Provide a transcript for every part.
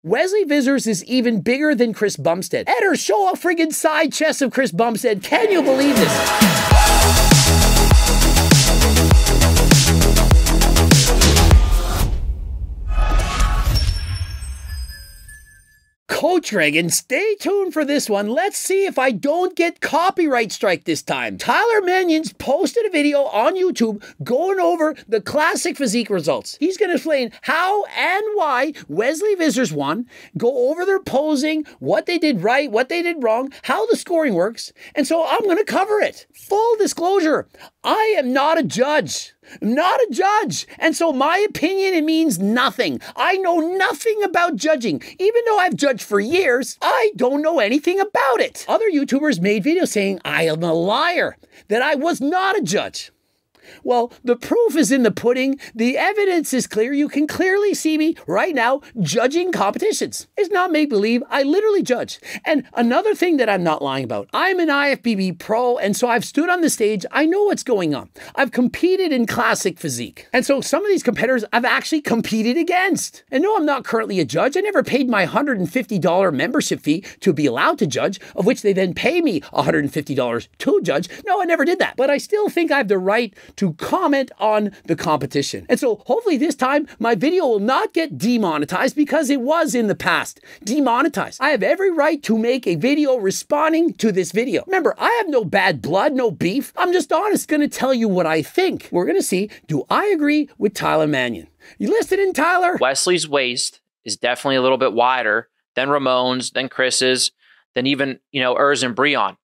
Wesley Vissers is even bigger than Chris Bumstead. Eder, show a friggin' side chest of Chris Bumstead. Can you believe this? Coach Reagan, stay tuned for this one. Let's see if I don't get copyright strike this time. Tyler Mannion's posted a video on YouTube going over the classic physique results. He's going to explain how and why Wesley Vissers won, go over their posing, what they did right, what they did wrong, how the scoring works, and so I'm going to cover it. Full disclosure, I am not a judge. Not a judge. And so my opinion, it means nothing. I know nothing about judging. Even though I've judged for years, I don't know anything about it. Other YouTubers made videos saying I am a liar, that I was not a judge. Well, the proof is in the pudding. The evidence is clear. You can clearly see me right now judging competitions. It's not make-believe. I literally judge. And another thing that I'm not lying about, I'm an IFBB pro, and so I've stood on the stage. I know what's going on. I've competed in classic physique. And so some of these competitors I've actually competed against. And no, I'm not currently a judge. I never paid my $150 membership fee to be allowed to judge, of which they then pay me $150 to judge. No, I never did that. But I still think I have the right to comment on the competition. And so hopefully this time my video will not get demonetized because it was in the past demonetized. I have every right to make a video responding to this video. Remember, I have no bad blood, no beef. I'm just honest, going to tell you what I think. We're going to see, do I agree with Tyler Mannion? You listening, Tyler? Wesley's waist is definitely a little bit wider than Ramon's, than Chris's, than even, Urs and Breon.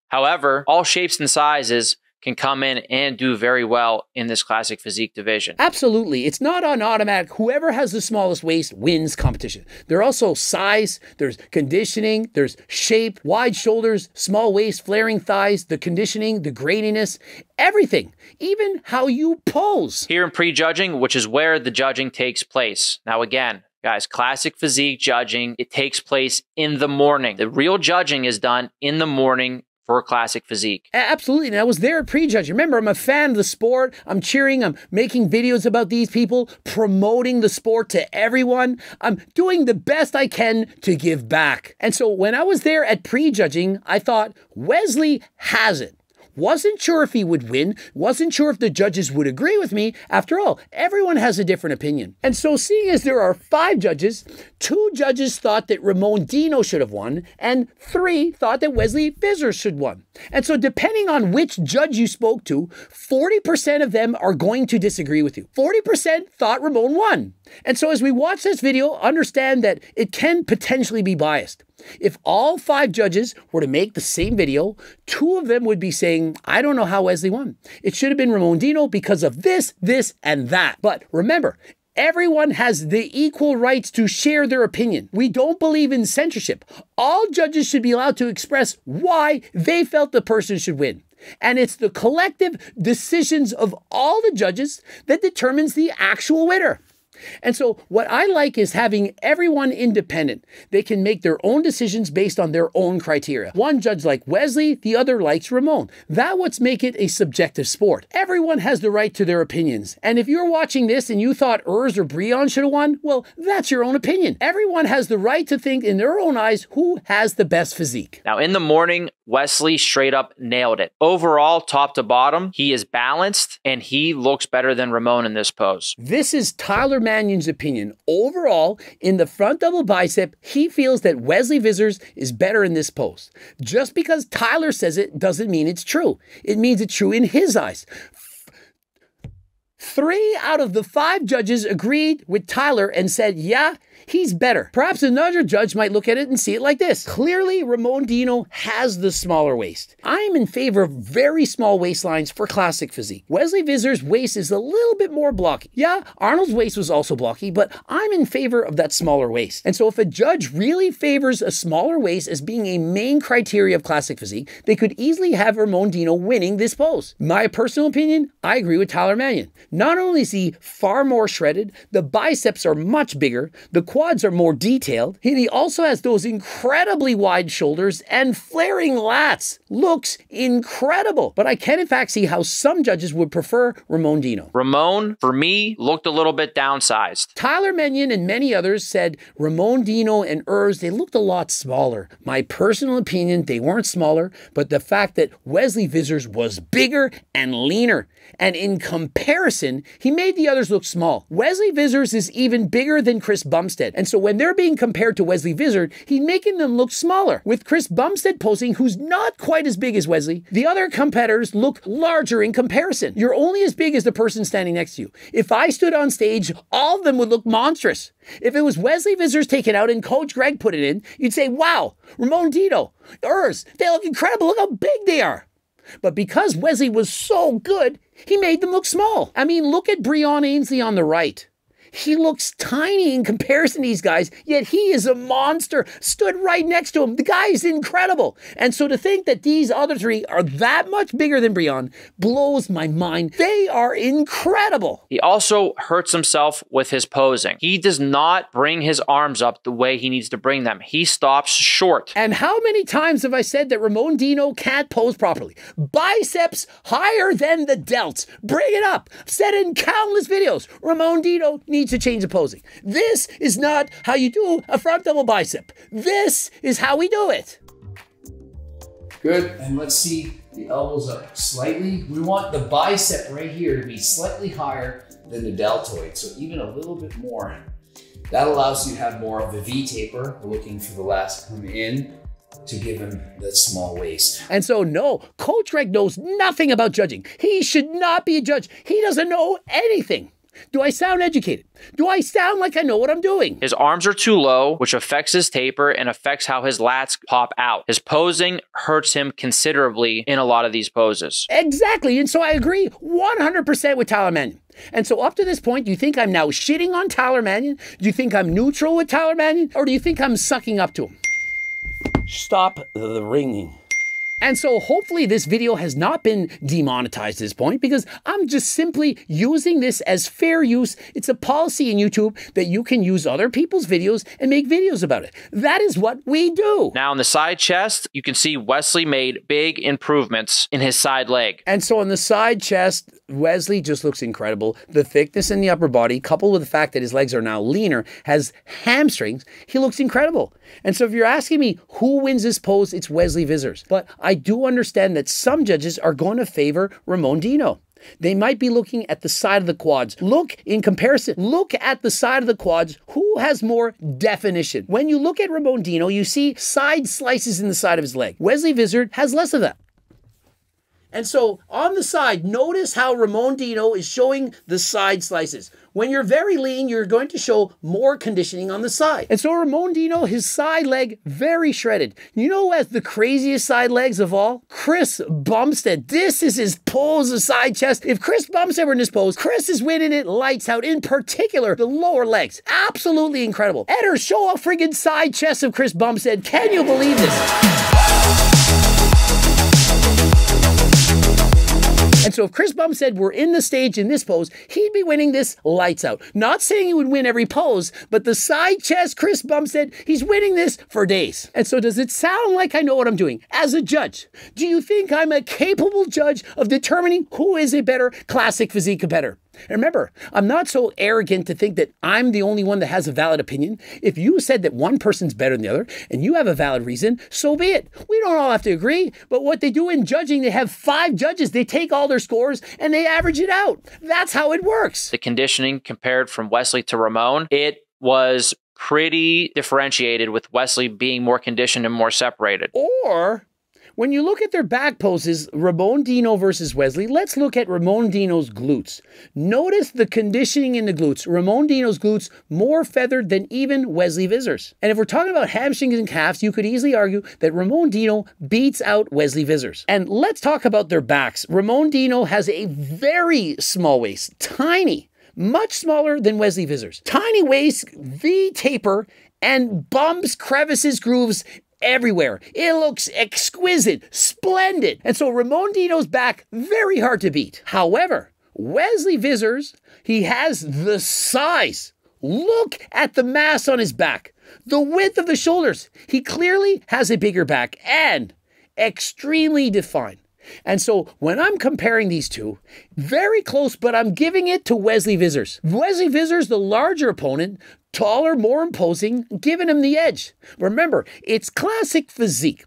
However, all shapes and sizes can come in and do very well in this classic physique division. Absolutely. It's not on automatic. Whoever has the smallest waist wins competition. There are also size, there's conditioning, there's shape, wide shoulders, small waist, flaring thighs, the conditioning, the graininess, everything, even how you pose. Here in prejudging, which is where the judging takes place. Now again, guys, classic physique judging, it takes place in the morning. The real judging is done in the morning for a classic physique. Absolutely. And I was there at prejudging. Remember, I'm a fan of the sport. I'm cheering. I'm making videos about these people, promoting the sport to everyone. I'm doing the best I can to give back. And so when I was there at prejudging, I thought, Wesley has it. Wasn't sure if he would win. Wasn't sure if the judges would agree with me. After all, everyone has a different opinion. And so seeing as there are 5 judges, 2 judges thought that Ramon Dino should have won, and 3 thought that Wesley Vissers should won. And so depending on which judge you spoke to, 40% of them are going to disagree with you. 40% thought Ramon won. And so as we watch this video, understand that it can potentially be biased. If all 5 judges were to make the same video, 2 of them would be saying, I don't know how Wesley won. It should have been Ramon Dino because of this, and that. But remember, everyone has the equal rights to share their opinion. We don't believe in censorship. All judges should be allowed to express why they felt the person should win. And it's the collective decisions of all the judges that determines the actual winner. And so what I like is having everyone independent. They can make their own decisions based on their own criteria. One judge likes Wesley, the other likes Ramon. That's what's make it a subjective sport. Everyone has the right to their opinions. And if you're watching this and you thought Urs or Breon should have won, well, that's your own opinion. Everyone has the right to think in their own eyes who has the best physique. Now in the morning, Wesley straight up nailed it. Overall, top to bottom, he is balanced and he looks better than Ramon in this pose. This is Tyler Mannion's opinion. Overall, in the front double bicep, he feels that Wesley Vissers is better in this pose. Just because Tyler says it doesn't mean it's true. It means it's true in his eyes. 3 out of the 5 judges agreed with Tyler and said, yeah, he's better. Perhaps another judge might look at it and see it like this. Clearly, Ramon Dino has the smaller waist. I'm in favor of very small waistlines for classic physique. Wesley Vissers' waist is a little bit more blocky. Yeah, Arnold's waist was also blocky, but I'm in favor of that smaller waist. And so if a judge really favors a smaller waist as being a main criteria of classic physique, they could easily have Ramon Dino winning this pose. My personal opinion, I agree with Tyler Mannion. Not only is he far more shredded, the biceps are much bigger, the quads are more detailed, and he also has those incredibly wide shoulders and flaring lats. Looks incredible. But I can in fact see how some judges would prefer Ramon Dino. Ramon, for me, looked a little bit downsized. Tyler Menyon and many others said Ramon Dino and Urs, they looked a lot smaller. My personal opinion, they weren't smaller, but the fact that Wesley Vissers was bigger and leaner. And in comparison, he made the others look small. Wesley Vissers is even bigger than Chris Bumstead. And so when they're being compared to Wesley Vissers, he's making them look smaller. With Chris Bumstead posing, who's not quite as big as Wesley, the other competitors look larger in comparison. You're only as big as the person standing next to you. If I stood on stage, all of them would look monstrous. If it was Wesley Vissers taken out and Coach Greg put it in, you'd say, wow, Ramon Dino, Urs, they look incredible. Look how big they are. But because Wesley was so good, he made them look small. I mean, look at Breon Ainsley on the right. He looks tiny in comparison to these guys, yet he is a monster. Stood right next to him. The guy is incredible. And so to think that these other three are that much bigger than Breon blows my mind. They are incredible. He also hurts himself with his posing. He does not bring his arms up the way he needs to bring them. He stops short. And how many times have I said that Ramon Dino can't pose properly? Biceps higher than the delts. Bring it up. I've said it in countless videos. Ramon Dino needs to change the posing. This is not how you do a front double bicep. This is how we do it. Good, and let's see the elbows up slightly. We want the bicep right here to be slightly higher than the deltoid, so even a little bit more. That allows you to have more of the V taper, looking for the lats to come in to give him that small waist. And so no, Coach Greg knows nothing about judging. He should not be a judge. He doesn't know anything. Do I sound educated? Do I sound like I know what I'm doing? His arms are too low, which affects his taper and affects how his lats pop out. His posing hurts him considerably in a lot of these poses. Exactly, and so I agree 100% with Tyler Menyon. And so up to this point, do you think I'm now shitting on Tyler Menyon? Do you think I'm neutral with Tyler Menyon? Or do you think I'm sucking up to him? Stop the ringing. And so hopefully this video has not been demonetized at this point, because I'm just simply using this as fair use. It's a policy in YouTube that you can use other people's videos and make videos about it. That is what we do. Now on the side chest, you can see Wesley made big improvements in his side leg. And so on the side chest, Wesley just looks incredible. The thickness in the upper body, coupled with the fact that his legs are now leaner, has hamstrings, he looks incredible. And so if you're asking me who wins this pose, it's Wesley Vissers. But I do understand that some judges are going to favor Ramon Dino. They might be looking at the side of the quads. Look in comparison. Look at the side of the quads. Who has more definition? When you look at Ramon Dino, you see side slices in the side of his leg. Wesley Vissers has less of that. And so on the side, notice how Ramon Dino is showing the side slices. When you're very lean, you're going to show more conditioning on the side. And so Ramon Dino, his side leg, very shredded. You know who has the craziest side legs of all? Chris Bumstead. This is his pose of side chest. If Chris Bumstead were in this pose, Chris is winning it lights out. In particular, the lower legs. Absolutely incredible. Eder, show a friggin' side chest of Chris Bumstead. Can you believe this? And so if Chris Bumstead were in the stage in this pose, he'd be winning this lights out. Not saying he would win every pose, but the side chest Chris Bumstead, he's winning this for days. And so does it sound like I know what I'm doing as a judge? Do you think I'm a capable judge of determining who is a better classic physique competitor? And remember, I'm not so arrogant to think that I'm the only one that has a valid opinion. If you said that one person's better than the other, and you have a valid reason, so be it. We don't all have to agree, but what they do in judging, they have 5 judges. They take all their scores and they average it out. That's how it works. The conditioning compared from Wesley to Ramon, it was pretty differentiated, with Wesley being more conditioned and more separated. Or when you look at their back poses, Ramon Dino versus Wesley, let's look at Ramon Dino's glutes. Notice the conditioning in the glutes. Ramon Dino's glutes more feathered than even Wesley Vissers. And if we're talking about hamstrings and calves, you could easily argue that Ramon Dino beats out Wesley Vissers. And let's talk about their backs. Ramon Dino has a very small waist, tiny, much smaller than Wesley Vissers. Tiny waist, V taper, and bumps, crevices, grooves everywhere. It looks exquisite, splendid. And so Ramon Dino's back, very hard to beat. However, Wesley Vissers, he has the size. Look at the mass on his back, the width of the shoulders. He clearly has a bigger back and extremely defined. And so when I'm comparing these two, very close, but I'm giving it to Wesley Vissers. Wesley Vissers, the larger opponent, taller, more imposing, giving him the edge. Remember, it's classic physique.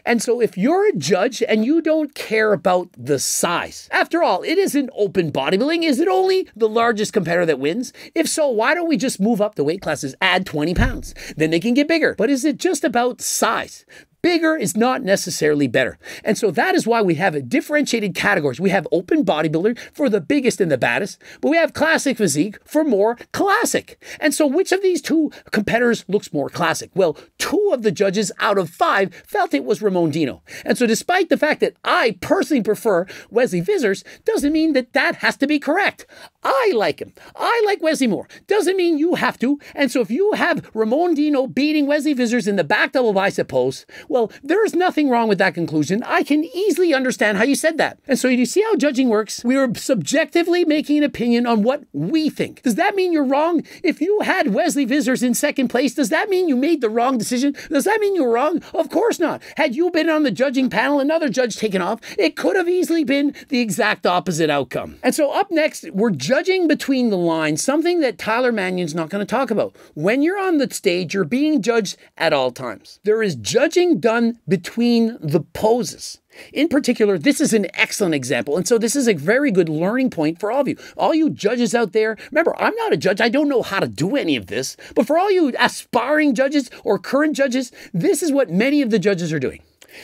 And so if you're a judge and you don't care about the size, after all, it isn't open bodybuilding. Is it only the largest competitor that wins? If so, why don't we just move up the weight classes, add 20 pounds? Then they can get bigger. But is it just about size? Bigger is not necessarily better. And so that is why we have differentiated categories. We have open bodybuilder for the biggest and the baddest, but we have classic physique for more classic. And so which of these two competitors looks more classic? Well, 2 of the judges out of 5 felt it was Ramon Dino. And so despite the fact that I personally prefer Wesley Vissers, doesn't mean that that has to be correct. I like him. I like Wesley more. Doesn't mean you have to. And so if you have Ramon Dino beating Wesley Vissers in the back double bicep pose, well, there is nothing wrong with that conclusion. I can easily understand how you said that. And so you see how judging works? We are subjectively making an opinion on what we think. Does that mean you're wrong? If you had Wesley Vissers in second place, does that mean you made the wrong decision? Does that mean you were wrong? Of course not. Had you been on the judging panel, another judge taken off, it could have easily been the exact opposite outcome. And so up next, we're judging between the lines, something that Tyler Mannion's not going to talk about. When you're on the stage, you're being judged at all times. There is judging done between the poses. In particular, this is an excellent example. And so this is a very good learning point for all of you. All you judges out there, remember, I'm not a judge. I don't know how to do any of this. But for all you aspiring judges or current judges, this is what many of the judges are doing.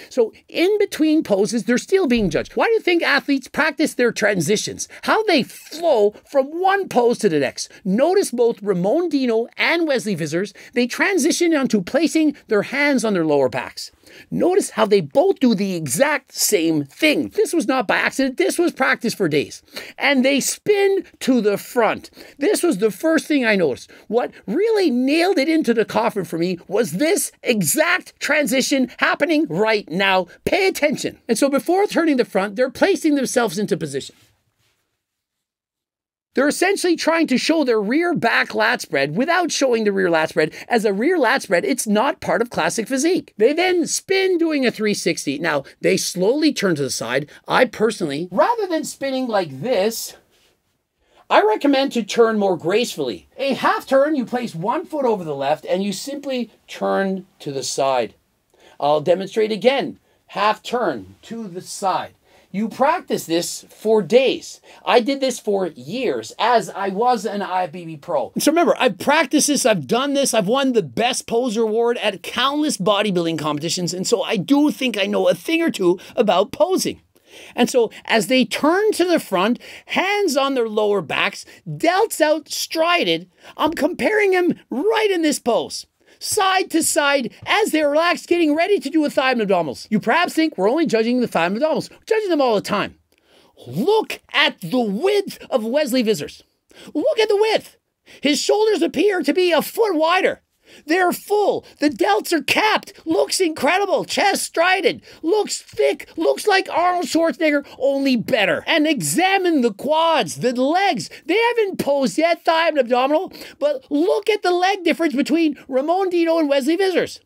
So in between poses, they're still being judged. Why do you think athletes practice their transitions? How they flow from one pose to the next. Notice both Ramon Dino and Wesley Vissers, they transition onto placing their hands on their lower backs. Notice how they both do the exact same thing. This was not by accident. This was practice for days. And they spin to the front. This was the first thing I noticed. What really nailed it into the coffin for me was this exact transition happening right now. Pay attention. And so before turning the front, they're placing themselves into position. They're essentially trying to show their rear back lat spread without showing the rear lat spread. As a rear lat spread, it's not part of classic physique. They then spin doing a 360. Now, they slowly turn to the side. I personally, rather than spinning like this, I recommend to turn more gracefully. A half turn, you place one foot over the left and you simply turn to the side. I'll demonstrate again. Half turn to the side. You practice this for days. I did this for years as I was an IFBB pro. So remember, I've practiced this, I've done this, I've won the best poser award at countless bodybuilding competitions, and so I do think I know a thing or two about posing. And so as they turn to the front, hands on their lower backs, delts out, strided, I'm comparing them right in this pose. Side to side as they relax, getting ready to do a thigh and abdominals. You perhaps think we're only judging the thigh and abdominals. We're judging them all the time. Look at the width of Wesley Vissers. Look at the width. His shoulders appear to be a foot wider. They're full. The delts are capped. Looks incredible. Chest strided. Looks thick. Looks like Arnold Schwarzenegger, only better. And examine the quads, the legs. They haven't posed yet, thigh and abdominal, but look at the leg difference between Ramon Dino and Wesley Vissers.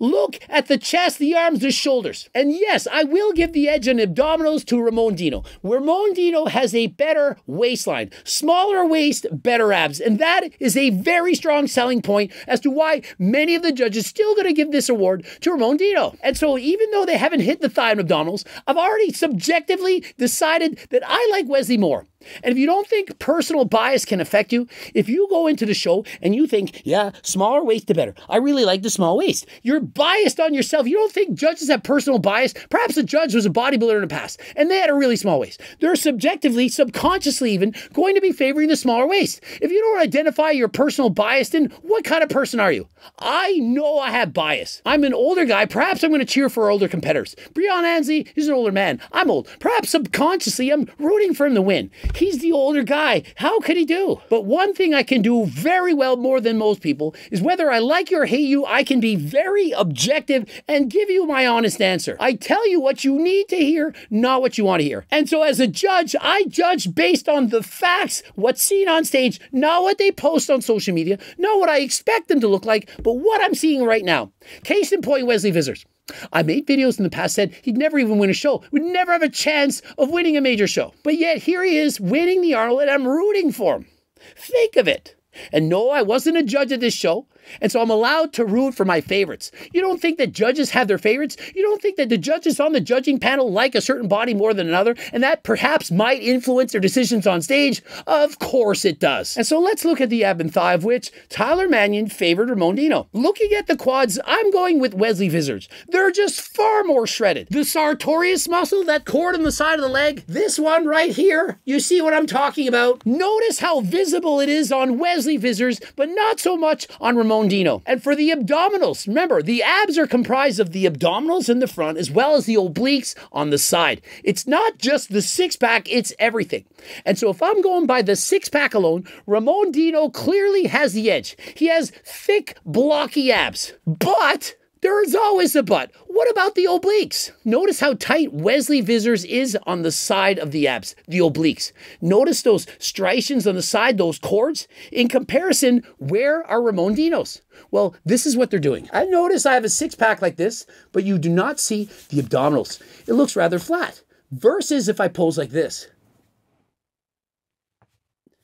Look at the chest, the arms, the shoulders. And yes, I will give the edge on abdominals to Ramon Dino. Ramon Dino has a better waistline, smaller waist, better abs. And that is a very strong selling point as to why many of the judges still going to give this award to Ramon Dino. And so even though they haven't hit the thigh and abdominals, I've already subjectively decided that I like Wesley more. And if you don't think personal bias can affect you, if you go into the show and you think, yeah, smaller waist the better. I really like the small waist. You're biased on yourself. You don't think judges have personal bias. Perhaps a judge was a bodybuilder in the past and they had a really small waist. They're subjectively, subconsciously even, going to be favoring the smaller waist. If you don't identify your personal bias, then what kind of person are you? I know I have bias. I'm an older guy. Perhaps I'm going to cheer for older competitors. Breon Ansley is an older man. I'm old. Perhaps subconsciously I'm rooting for him to win. He's the older guy. How could he do? But one thing I can do very well, more than most people, is whether I like you or hate you, I can be very objective and give you my honest answer. I tell you what you need to hear, not what you want to hear. And so as a judge, I judge based on the facts, what's seen on stage, not what they post on social media, not what I expect them to look like, but what I'm seeing right now. Case in point, Wesley Vissers. I made videos in the past said he'd never even win a show, would never have a chance of winning a major show. But yet here he is winning the Arnold and I'm rooting for him. Think of it. And no, I wasn't a judge at this show. And so I'm allowed to root for my favorites. You don't think that judges have their favorites? You don't think that the judges on the judging panel like a certain body more than another, and that perhaps might influence their decisions on stage? Of course it does. And so let's look at the ab and thigh, of which Tyler Mannion favored Ramon Dino. Looking at the quads, I'm going with Wesley Vissers. They're just far more shredded. The sartorius muscle, that cord on the side of the leg, this one right here, you see what I'm talking about? Notice how visible it is on Wesley Vissers, but not so much on Ramon Dino. And for the abdominals, remember, the abs are comprised of the abdominals in the front as well as the obliques on the side. It's not just the six-pack, it's everything. And so if I'm going by the six-pack alone, Ramon Dino clearly has the edge. He has thick, blocky abs. But there is always a but. What about the obliques? Notice how tight Wesley Vissers is on the side of the abs, the obliques. Notice those striations on the side, those cords. In comparison, where are Ramon Dino's? Well, this is what they're doing. I notice I have a six-pack like this, but you do not see the abdominals. It looks rather flat. Versus if I pose like this.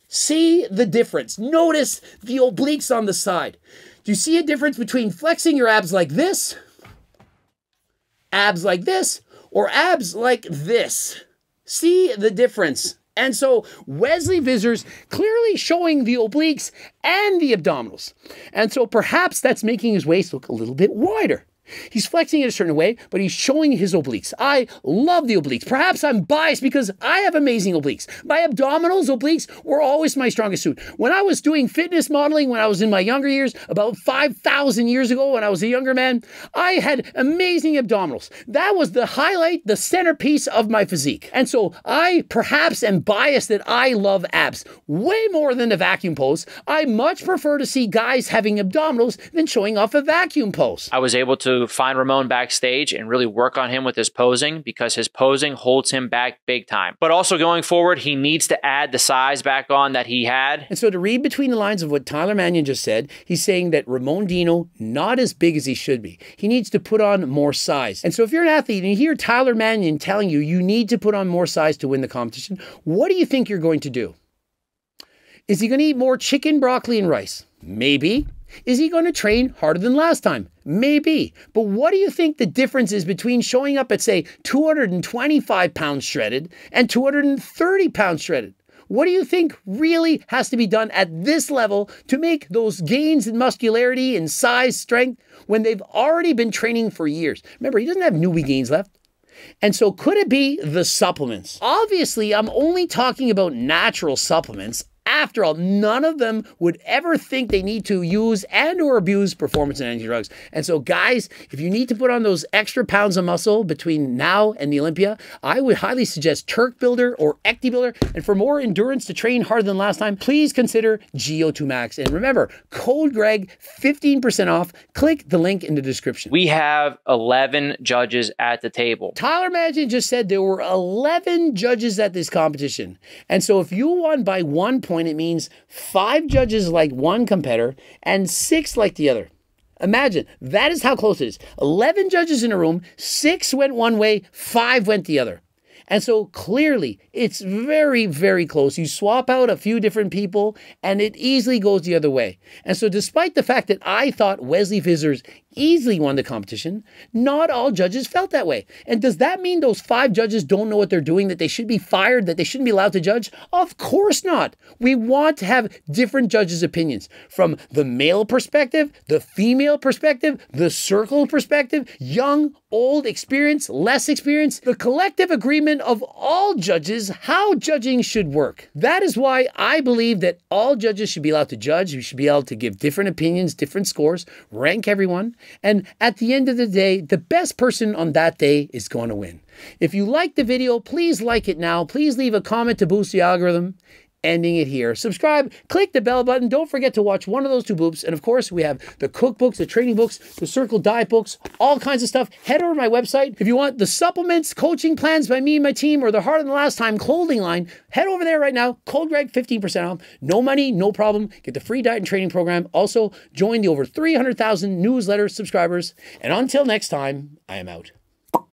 See the difference. Notice the obliques on the side. Do you see a difference between flexing your abs like this, or abs like this? See the difference. And so Wesley Vissers clearly showing the obliques and the abdominals. And so perhaps that's making his waist look a little bit wider. He's flexing it a certain way, but he's showing his obliques. I love the obliques. Perhaps I'm biased because I have amazing obliques. My abdominals, obliques, were always my strongest suit. When I was doing fitness modeling, when I was in my younger years, about 5,000 years ago, when I was a younger man, I had amazing abdominals. That was the highlight, the centerpiece of my physique. And so I perhaps am biased that I love abs way more than a vacuum pose. I much prefer to see guys having abdominals than showing off a vacuum pose. I was able to find Ramon backstage and really work on him with his posing because his posing holds him back big time. But also going forward, he needs to add the size back on that he had. And so to read between the lines of what Tyler Mannion just said, he's saying that Ramon Dino, not as big as he should be. He needs to put on more size. And so if you're an athlete and you hear Tyler Mannion telling you you need to put on more size to win the competition, what do you think you're going to do? Is he going to eat more chicken, broccoli, and rice? Maybe. Is he going to train harder than last time? Maybe. But what do you think the difference is between showing up at, say, 225 pounds shredded and 230 pounds shredded? What do you think really has to be done at this level to make those gains in muscularity and size, strength, when they've already been training for years? Remember, he doesn't have newbie gains left. And so could it be the supplements? Obviously, I'm only talking about natural supplements. After all, none of them would ever think they need to use and or abuse performance-enhancing drugs. And so guys, if you need to put on those extra pounds of muscle between now and the Olympia, I would highly suggest Turk Builder or Ecti Builder. And for more endurance to train harder than last time, please consider GO2 Max. And remember, code Greg, 15% off. Click the link in the description. We have 11 judges at the table. Tyler Mannion just said there were 11 judges at this competition. And so if you won by 1 point, it means 5 judges like one competitor and 6 like the other. Imagine, that is how close it is. 11 judges in a room, 6 went one way, 5 went the other. And so clearly, it's very, very close. You swap out a few different people, and it easily goes the other way. And so despite the fact that I thought Wesley Vissers easily won the competition, not all judges felt that way. And does that mean those 5 judges don't know what they're doing, that they should be fired, that they shouldn't be allowed to judge? Of course not. We want to have different judges' opinions from the male perspective, the female perspective, the circle perspective, young, old, experienced, less experienced. The collective agreement opinion of all judges how judging should work. That is why I believe that all judges should be allowed to judge. We should be able to give different opinions, different scores, rank everyone. And at the end of the day, the best person on that day is going to win. If you like the video, please like it now. Please leave a comment to boost the algorithm. Ending it here. Subscribe, click the bell button. Don't forget to watch one of those 2 boops. And of course, we have the cookbooks, the training books, the circle diet books, all kinds of stuff. Head over to my website. If you want the supplements, coaching plans by me and my team, or the Harder Than Last Time clothing line, head over there right now. Code Greg, 15% off. No money, no problem. Get the free diet and training program. Also, join the over 300,000 newsletter subscribers. And until next time, I am out.